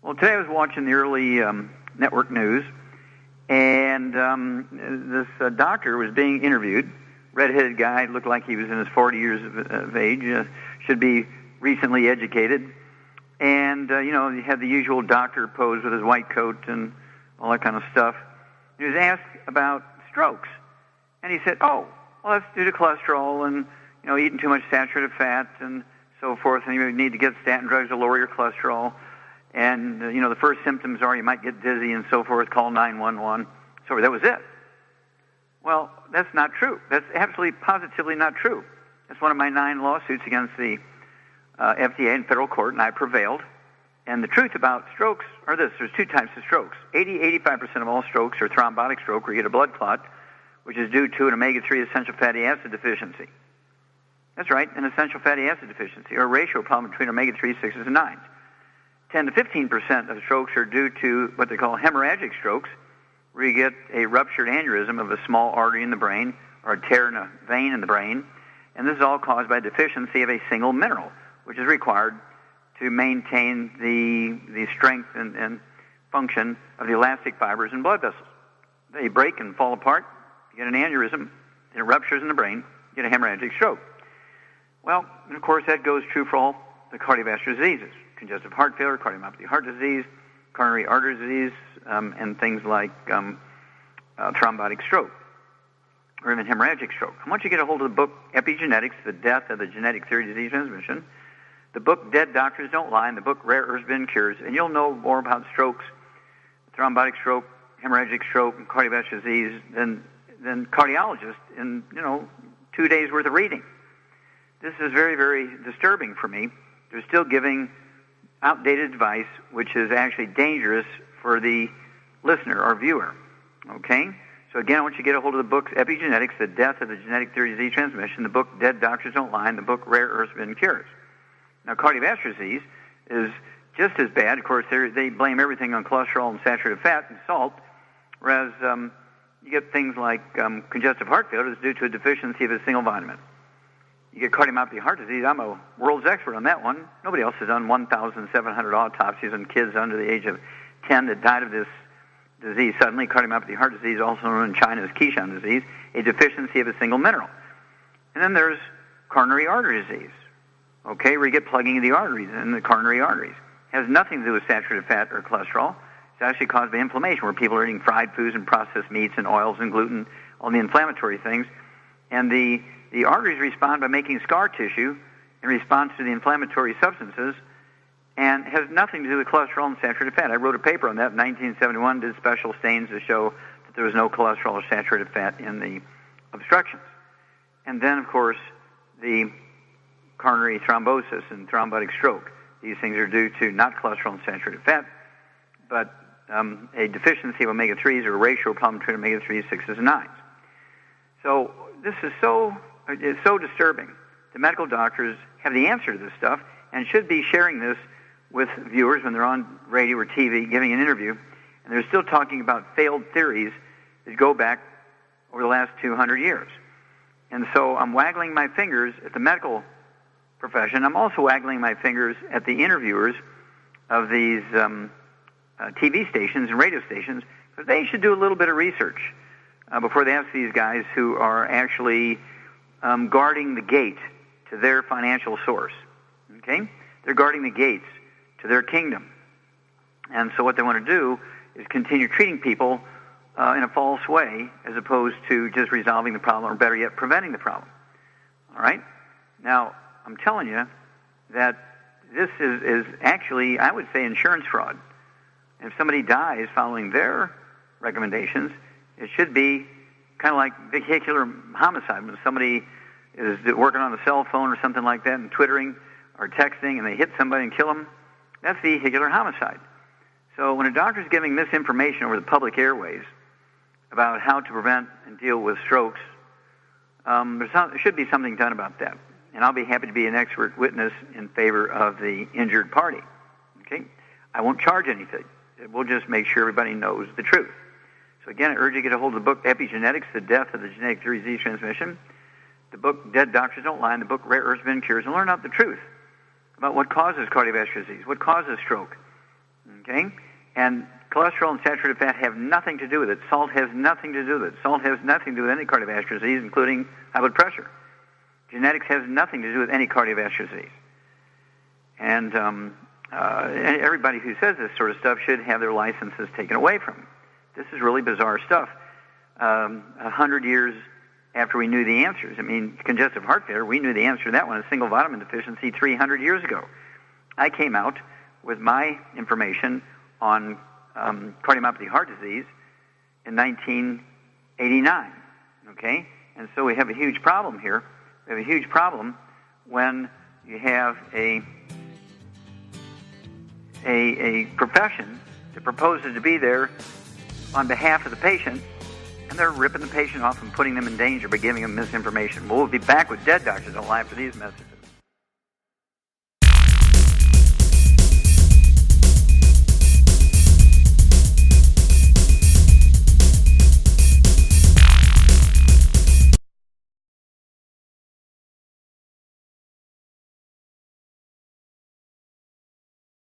Well, today I was watching the early network news, and this doctor was being interviewed. Redheaded guy, looked like he was in his 40 years of age, should be recently educated. And, he had the usual doctor pose with his white coat and all that kind of stuff. He was asked about strokes. And he said, well, that's due to cholesterol and, eating too much saturated fat and so forth. And you need to get statin drugs to lower your cholesterol. And, the first symptoms are you might get dizzy and so forth, call 911. So that was it. Well, that's not true. That's absolutely, positively not true. That's one of my 9 lawsuits against the FDA in federal court, and I prevailed. And the truth about strokes are this. There's 2 types of strokes. 85% of all strokes are thrombotic stroke, where you get a blood clot, which is due to an omega-3 essential fatty acid deficiency. That's right, an essential fatty acid deficiency, or a ratio problem between omega-3, 6s, and 9s. 10 to 15% of strokes are due to what they call hemorrhagic strokes, where you get a ruptured aneurysm of a small artery in the brain or a tear in a vein in the brain. And this is all caused by deficiency of a single mineral, which is required to maintain the strength and function of the elastic fibers in blood vessels. They break and fall apart, you get an aneurysm, it ruptures in the brain, you get a hemorrhagic stroke. Well, and of course that goes true for all the cardiovascular diseases, congestive heart failure, cardiomyopathy heart disease, coronary artery disease, and things like thrombotic stroke, or even hemorrhagic stroke. I want you to get a hold of the book, Epigenetics, The Death of the Genetic Theory of Disease Transmission, the book, Dead Doctors Don't Lie, and the book, Rare Earths Been Cures, and you'll know more about strokes, thrombotic stroke, hemorrhagic stroke, and cardiovascular disease than cardiologists in, 2 days' worth of reading. This is very, very disturbing for me. They're still giving outdated advice, which is actually dangerous for the listener or viewer. Okay? So again, I want you to get a hold of the books, Epigenetics, The Death of the Genetic Theory of Disease Transmission, the book, Dead Doctors Don't Lie, and the book, Rare Earths Been Cures. Now, cardiovascular disease is just as bad. Of course, they blame everything on cholesterol and saturated fat and salt, whereas you get things like congestive heart failure is due to a deficiency of a single vitamin. You get cardiomyopathy heart disease. I'm a world's expert on that one. Nobody else has done 1,700 autopsies on kids under the age of 10 that died of this disease suddenly. Cardiomyopathy heart disease, also known in China as Keyshan disease, a deficiency of a single mineral. And then there's coronary artery disease, okay, where you get plugging of the arteries and the coronary arteries. It has nothing to do with saturated fat or cholesterol. It's actually caused by inflammation, where people are eating fried foods and processed meats and oils and gluten, all the inflammatory things. And the arteries respond by making scar tissue in response to the inflammatory substances, and has nothing to do with cholesterol and saturated fat. I wrote a paper on that in 1971, did special stains to show that there was no cholesterol or saturated fat in the obstructions. And then, of course, the coronary thrombosis and thrombotic stroke. These things are due to not cholesterol and saturated fat, but a deficiency of omega-3s, or a ratio problem between omega-3s, 6s, and 9s. So this is it's so disturbing. The medical doctors have the answer to this stuff and should be sharing this with viewers when they're on radio or TV giving an interview, and they're still talking about failed theories that go back over the last 200 years. And so I'm waggling my fingers at the medical profession. I'm also waggling my fingers at the interviewers of these TV stations and radio stations, because they should do a little bit of research before they ask these guys who are actually guarding the gate to their financial source. Okay? They're guarding the gates to their kingdom. And so what they want to do is continue treating people in a false way, as opposed to just resolving the problem, or better yet, preventing the problem. All right? Now, I'm telling you that this is actually, I would say, insurance fraud. If somebody dies following their recommendations, it should be kind of like vehicular homicide. When somebody is working on a cell phone or something like that and twittering or texting and they hit somebody and kill them, that's vehicular homicide. So when a doctor is giving misinformation over the public airways about how to prevent and deal with strokes, there should be something done about that. And I'll be happy to be an expert witness in favor of the injured party. Okay? I won't charge anything. We'll just make sure everybody knows the truth. So again, I urge you to get a hold of the book, Epigenetics, The Death of the Genetic Theory of Disease Transmission, the book, Dead Doctors Don't Lie, and the book, Rare Earths Been Cures, and learn out the truth about what causes cardiovascular disease, what causes stroke. Okay? Okay? And cholesterol and saturated fat have nothing to do with it. Salt has nothing to do with it. Salt has nothing to do with any cardiovascular disease, including high blood pressure. Genetics has nothing to do with any cardiovascular disease. And everybody who says this sort of stuff should have their licenses taken away from them. This is really bizarre stuff. 100 years after we knew the answers. I mean, congestive heart failure, we knew the answer to that one, a single vitamin deficiency 300 years ago. I came out with my information on cardiomyopathy heart disease in 1989, okay? And so we have a huge problem here. We have a huge problem when you have a profession that proposes to be there on behalf of the patient, and they're ripping the patient off and putting them in danger by giving them misinformation. We'll be back with Dead Doctors Don't Lie after these messages.